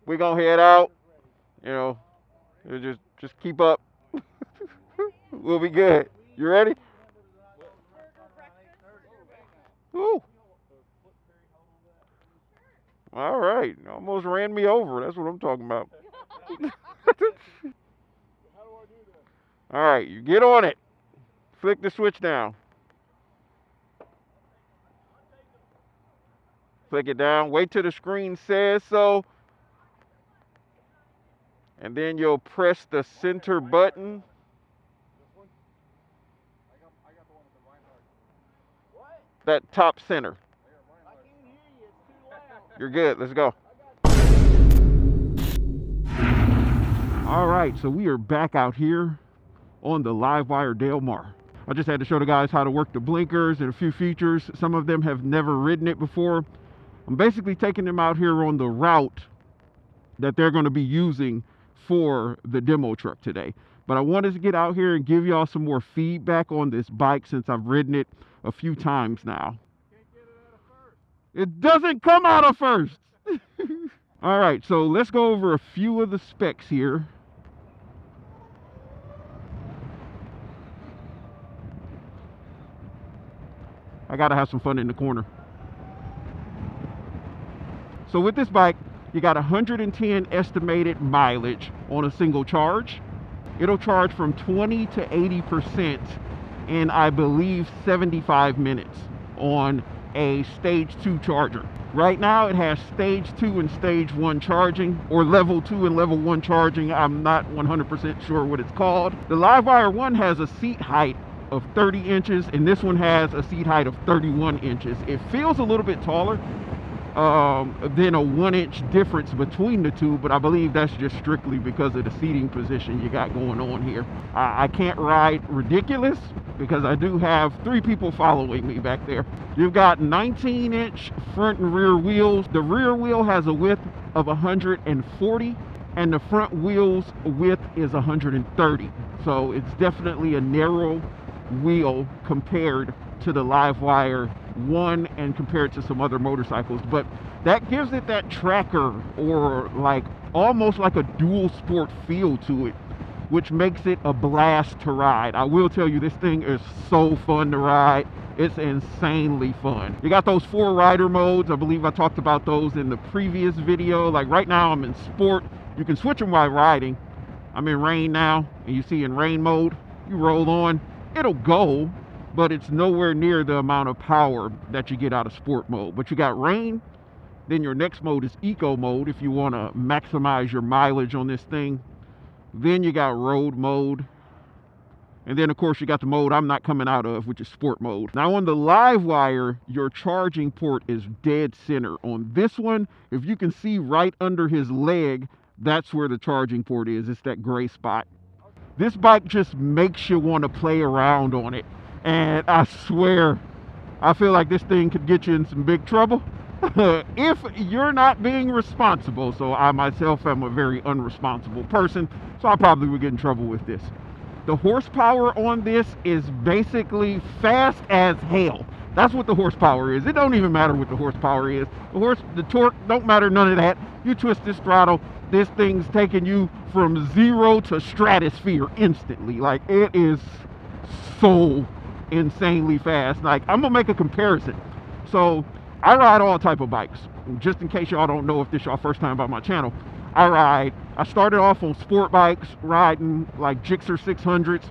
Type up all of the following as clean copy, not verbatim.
We gonna head out. You know, just keep up. We'll be good. You ready? Woo. All right. Almost ran me over. That's what I'm talking about. All right, you get on it. Flick the switch down. Flick it down. Wait till the screen says so. And then you'll press the center button. That top center. You're good. Let's go. All right, so we are back out here on the LiveWire Del Mar. I just had to show the guys how to work the blinkers and a few features. Some of them have never ridden it before. I'm basically taking them out here on the route that they're going to be using for the demo truck today. But I wanted to get out here and give y'all some more feedback on this bike since I've ridden it a few times now. It doesn't come out of first. All right, so let's go over a few of the specs here. I gotta have some fun in the corner. So with this bike, you got 110 estimated mileage on a single charge. It'll charge from 20 to 80% in, I believe, 75 minutes on a stage 2 charger. Right now it has stage 2 and stage 1 charging, or level 2 and level 1 charging. I'm not 100% sure what it's called. The LiveWire one has a seat height of 30 inches and this one has a seat height of 31 inches. It feels a little bit taller than a 1-inch difference between the two, but I believe that's just strictly because of the seating position you got going on here. I can't ride ridiculous because I do have 3 people following me back there. You've got 19-inch front and rear wheels. The rear wheel has a width of 140 and the front wheel's width is 130. So it's definitely a narrow wheel compared to the LiveWire one and compared to some other motorcycles, but that gives it that tracker or like almost like a dual sport feel to it, which makes it a blast to ride. I will tell you, this thing is so fun to ride. It's insanely fun. You got those 4 rider modes. I believe I talked about those in the previous video. Like right now I'm in sport. You can switch them while riding. I'm in rain now, and you see in rain mode, you roll on, it'll go, but it's nowhere near the amount of power that you get out of sport mode. But you got rain, then your next mode is eco mode if you want to maximize your mileage on this thing. Then you got road mode, and then of course you got the mode I'm not coming out of, which is sport mode. Now on the LiveWire, your charging port is dead center. On this one, if you can see right under his leg, that's where the charging port is. It's that gray spot. This bike just makes you want to play around on it. And I swear, I feel like this thing could get you in some big trouble if you're not being responsible. So I myself am a very unresponsible person, so I probably would get in trouble with this. The horsepower on this is basically fast as hell. That's what the horsepower is. It don't even matter what the horsepower is. The torque don't matter, none of that. You twist this throttle, this thing's taking you from 0 to stratosphere instantly. Like, it is so insanely fast. Like, I'm gonna make a comparison. So I ride all type of bikes. Just in case y'all don't know if this y'all first time by my channel, I started off on sport bikes, riding like Gixxer 600s.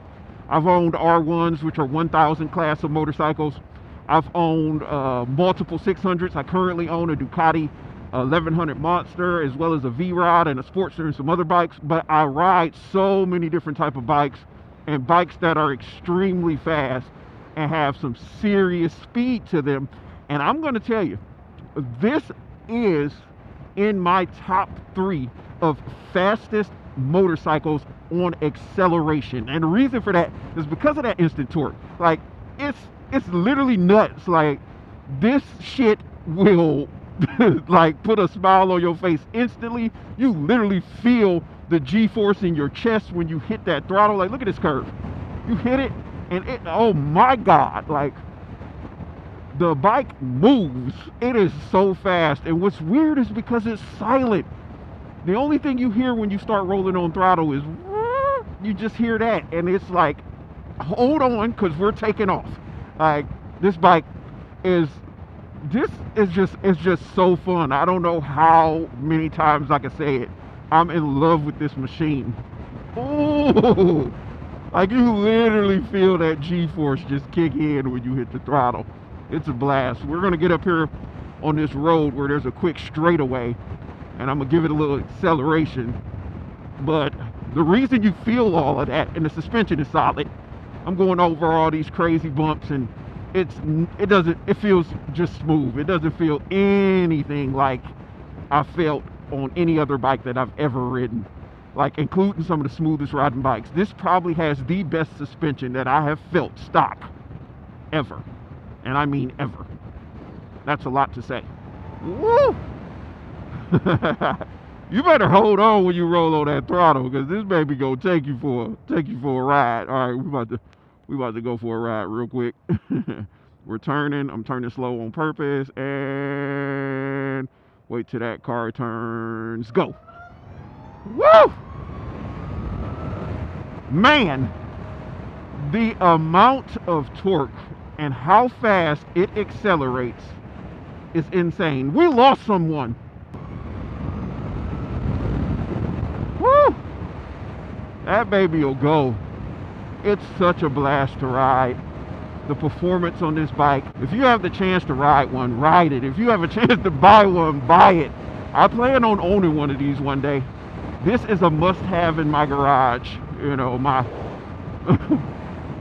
I've owned R1s, which are 1000 class of motorcycles. I've owned multiple 600s. I currently own a Ducati 1100 Monster, as well as a V Rod and a Sportster and some other bikes. But I ride so many different type of bikes, and bikes that are extremely fast and have some serious speed to them. And I'm going to tell you, this is in my top 3 of fastest motorcycles on acceleration. And the reason for that is because of that instant torque. Like, it's literally nuts. Like, this shit will like put a smile on your face instantly. You literally feel the G-force in your chest when you hit that throttle. Like, look at this curve. You hit it and it, oh my God, like, the bike moves. It is so fast. And what's weird is because it's silent. The only thing you hear when you start rolling on throttle is you just hear that, and it's like, hold on, because we're taking off. Like, this bike is it's just so fun. I don't know how many times I can say it. I'm in love with this machine. Oh, like you literally feel that G-force just kick in when you hit the throttle. It's a blast. We're gonna get up here on this road where there's a quick straightaway, and I'm gonna give it a little acceleration. But the reason you feel all of that, and the suspension is solid, I'm going over all these crazy bumps, and it feels just smooth. It doesn't feel anything like I felt on any other bike that I've ever ridden, like including some of the smoothest riding bikes. This probably has the best suspension that I have felt stock ever, and I mean ever. That's a lot to say. Woo! You better hold on when you roll on that throttle, because this baby gonna take you for a ride. All right, we about to go for a ride real quick. We're turning. I'm turning slow on purpose, and wait till that car turns. Go. Woo! Man, the amount of torque and how fast it accelerates is insane. We lost someone. Woo! That baby will go. It's such a blast to ride. The performance on this bike, if you have the chance to ride one, ride it. If you have a chance to buy one, buy it. I plan on owning one of these one day. This is a must-have in my garage. You know, my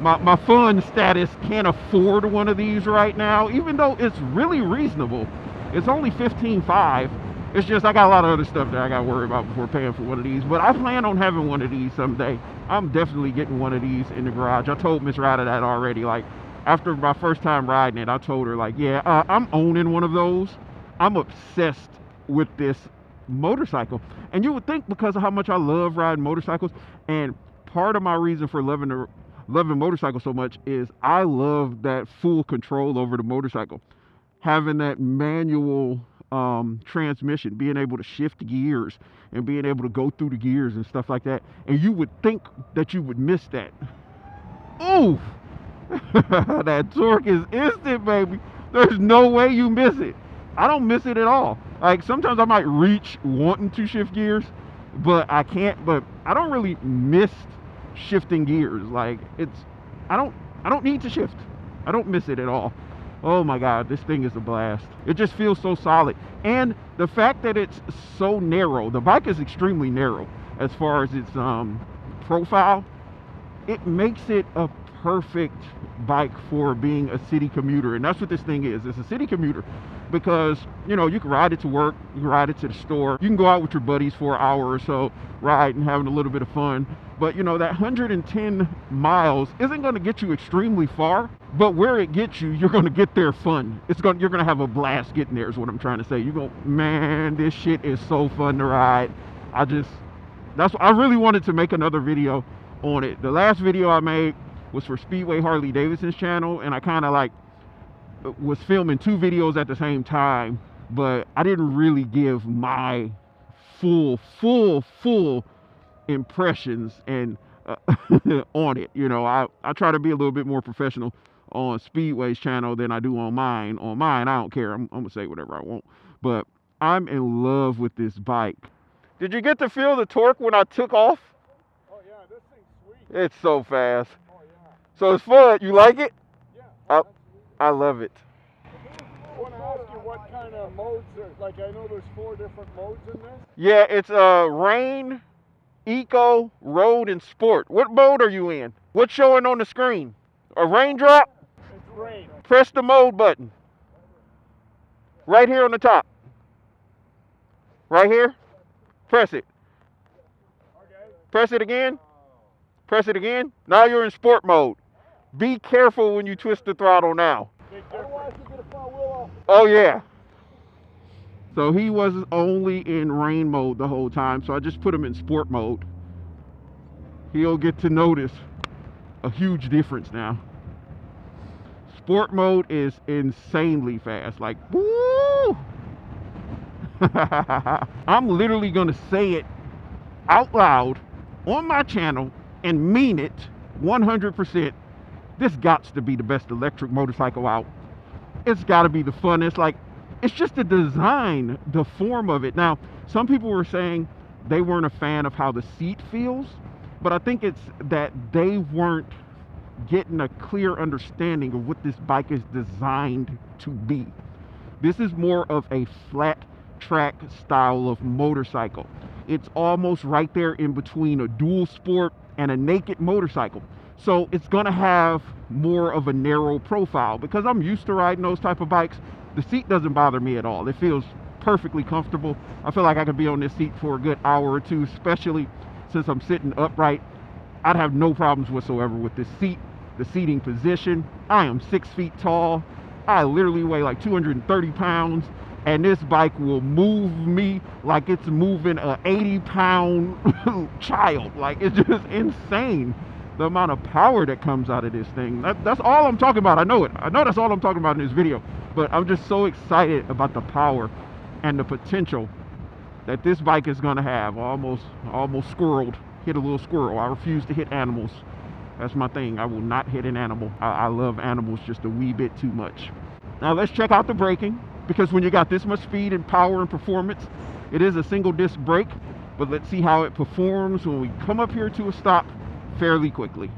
my fun status can't afford one of these right now, even though it's really reasonable. It's only $15,500. It's just I got a lot of other stuff that I got to worry about before paying for one of these. But I plan on having one of these someday. I'm definitely getting one of these in the garage. I told Miss Ryda that already. Like, after my first time riding it, I told her, like, yeah, I'm owning one of those. I'm obsessed with this motorcycle. And you would think, because of how much I love riding motorcycles, and part of my reason for loving motorcycles so much is I love that full control over the motorcycle. Having that manual transmission, being able to shift gears and being able to go through the gears and stuff like that. And you would think that you would miss that. Ooh! That torque is instant, baby. There's no way you miss it. I don't miss it at all. Like, sometimes I might reach wanting to shift gears, but I can't. But I don't really miss shifting gears. Like, I don't need to shift. I don't miss it at all. Oh my God, this thing is a blast. It just feels so solid. And the fact that it's so narrow, the bike is extremely narrow as far as its profile. It makes it a perfect bike for being a city commuter. And that's what this thing is. It's a city commuter because, you know, you can ride it to work, you can ride it to the store, you can go out with your buddies for an hour or so, ride and having a little bit of fun. But, you know, that 110 miles isn't going to get you extremely far, but where it gets you, you're going to get there fun. You're going to have a blast getting there is what I'm trying to say. You go, man, this shit is so fun to ride. I really wanted to make another video on it. The last video I made was for Speedway Harley-Davidson's channel, and I kind of like was filming two videos at the same time, but I didn't really give my full impressions and on it. You know, I try to be a little bit more professional on Speedway's channel than I do on mine. On mine, I don't care. I'm gonna say whatever I want. But I'm in love with this bike. Did you get to feel the torque when I took off? Oh yeah, this thing's sweet. It's so fast. Oh yeah. So it's fun. You like it? Yeah. I love it. I want to ask you what kind of modes like I know there's 4 different modes in this. Yeah, it's rain, eco, road, and sport. What mode are you in? What's showing on the screen? A raindrop? It's rain. Press the mode button. Right here on the top. Right here. Press it. Okay. Press it again. Press it again. Now you're in sport mode. Be careful when you twist the throttle now. Otherwise you get a front wheel off. Oh yeah. So he was only in rain mode the whole time, so I just put him in sport mode. He'll get to notice a huge difference now. Sport mode is insanely fast, like woo! I'm literally gonna say it out loud on my channel and mean it 100%. This gots to be the best electric motorcycle out. It's got to be the funnest. Like, it's just the design, the form of it. Now, some people were saying they weren't a fan of how the seat feels, but I think it's that they weren't getting a clear understanding of what this bike is designed to be. This is more of a flat track style of motorcycle. It's almost right there in between a dual sport and a naked motorcycle. So it's gonna have more of a narrow profile. Because I'm used to riding those type of bikes, the seat doesn't bother me at all. It feels perfectly comfortable. I feel like I could be on this seat for a good hour or two, especially since I'm sitting upright. I'd have no problems whatsoever with this seat, the seating position. I am 6 feet tall. I literally weigh like 230 pounds, and this bike will move me like it's moving a 80-pound child. Like, it's just insane, the amount of power that comes out of this thing. That's all I'm talking about. I know it. I know that's all I'm talking about in this video, but I'm just so excited about the power and the potential that this bike is gonna have. Almost squirreled. Hit a little squirrel. I refuse to hit animals. That's my thing. I will not hit an animal. I love animals just a wee bit too much. Now let's check out the braking, because when you got this much speed and power and performance, it is a single disc brake, but let's see how it performs when we come up here to a stop fairly quickly.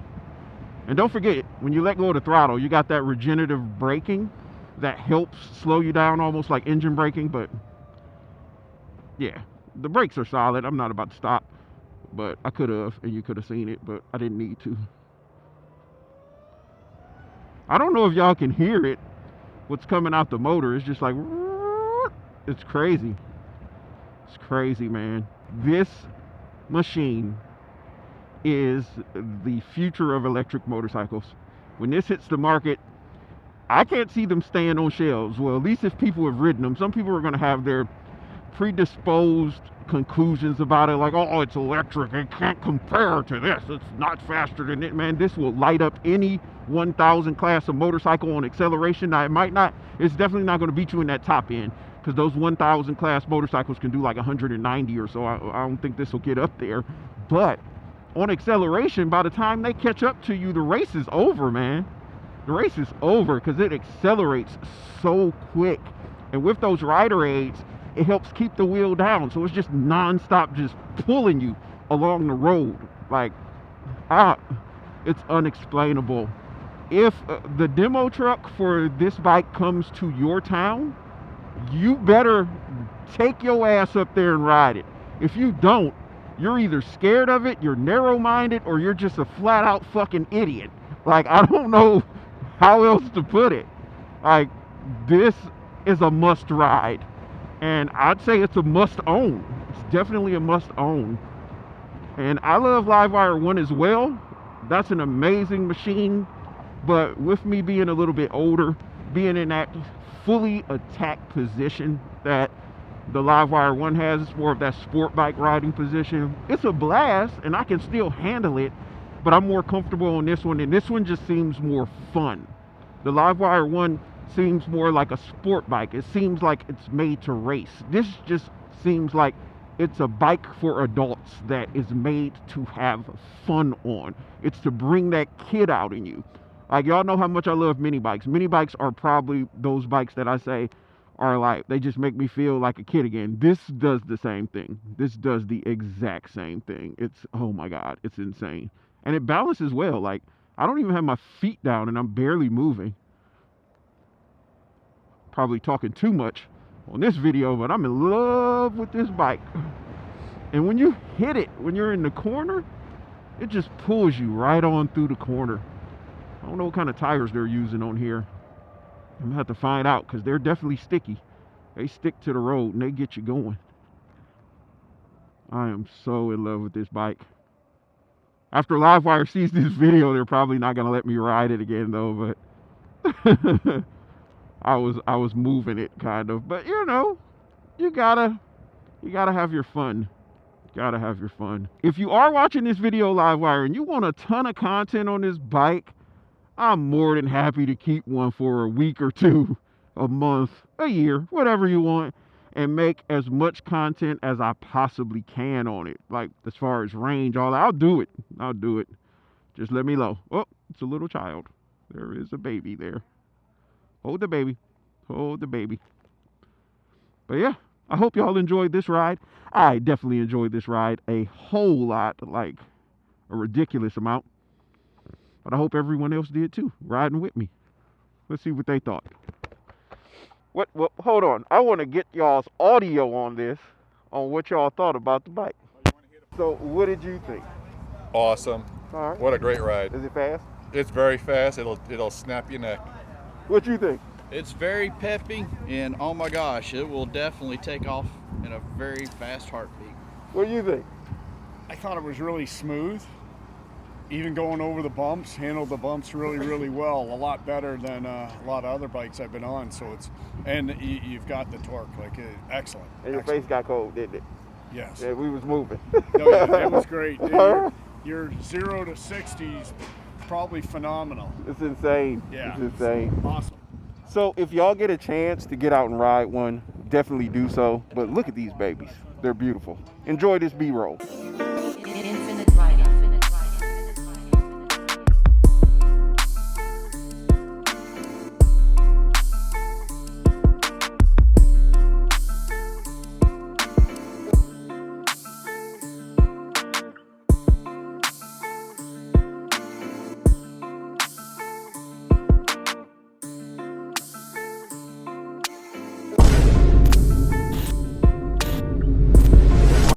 And don't forget, when you let go of the throttle, you got that regenerative braking that helps slow you down, almost like engine braking. But yeah, the brakes are solid. I'm not about to stop, but I could have, and you could have seen it, but I didn't need to. I don't know if y'all can hear it, what's coming out the motor. It's just like, it's crazy. It's crazy, man. This machine is the future of electric motorcycles. When this hits the market, I can't see them staying on shelves. Well, at least if people have ridden them. Some people are going to have their predisposed conclusions about it, like, oh, it's electric, it can't compare to this, it's not faster than it. Man, this will light up any 1000 class of motorcycle on acceleration. Now, it might not, it's definitely not going to beat you in that top end, because those 1000 class motorcycles can do like 190 or so. I don't think this will get up there, but on acceleration, by the time they catch up to you, the race is over, man. The race is over, because it accelerates so quick. And with those rider aids, it helps keep the wheel down, so it's just non-stop just pulling you along the road. Like, it's unexplainable. If the demo truck for this bike comes to your town, you better take your ass up there and ride it. If you don't, you're either scared of it, you're narrow-minded, or you're just a flat-out fucking idiot. Like, I don't know how else to put it. Like, this is a must ride. And I'd say it's a must own. It's definitely a must own. And I love LiveWire 1 as well. That's an amazing machine. But with me being a little bit older, being in that fully attack position that the LiveWire 1 has, it's more of that sport bike riding position. It's a blast, and I can still handle it, but I'm more comfortable on this one, and this one just seems more fun. The LiveWire 1 seems more like a sport bike. It seems like it's made to race. This just seems like it's a bike for adults that is made to have fun on. It's to bring that kid out in you. Like, y'all know how much I love mini bikes. Mini bikes are probably those bikes that I say are like, they just make me feel like a kid again. This does the same thing. This does the exact same thing. It's, oh my God, it's insane. And it balances well. Like, I don't even have my feet down and I'm barely moving. Probably talking too much on this video, but I'm in love with this bike. And when you hit it, when you're in the corner, it just pulls you right on through the corner. I don't know what kind of tires they're using on here. I'm gonna have to find out, because they're definitely sticky. They stick to the road and they get you going. I am so in love with this bike. After LiveWire sees this video, they're probably not gonna let me ride it again though, but I was moving it kind of. But you know, you gotta have your fun. Gotta have your fun. If you are watching this video, LiveWire, and you want a ton of content on this bike, I'm more than happy to keep one for a week or two, a month, a year, whatever you want. and make as much content as I possibly can on it. Like as far as range, all that. I'll do it. I'll do it. Just let me know. Oh, it's a little child. There is a baby there. Hold the baby. Hold the baby. But yeah, I hope y'all enjoyed this ride. I definitely enjoyed this ride a whole lot, like a ridiculous amount. But I hope everyone else did too, riding with me. Let's see what they thought. What hold on. I want to get y'all's audio on this, on what y'all thought about the bike. So what did you think? Awesome. All right. What a great ride. Is it fast? It's very fast. It'll snap your neck. What you think? It's very peppy, and oh my gosh, it will definitely take off in a very fast heartbeat. What do you think? I thought it was really smooth. Even going over the bumps, handled the bumps really well. A lot better than a lot of other bikes I've been on. So it's, and you've got the torque, like excellent. And your excellent. face got cold, didn't it? Yes. Yeah, we was moving. No, yeah, it was great. Your 0 to 60 is probably phenomenal. It's insane. Yeah. It's insane. Awesome. So if y'all get a chance to get out and ride one, definitely do so. But look at these babies. They're beautiful. Enjoy this B-roll.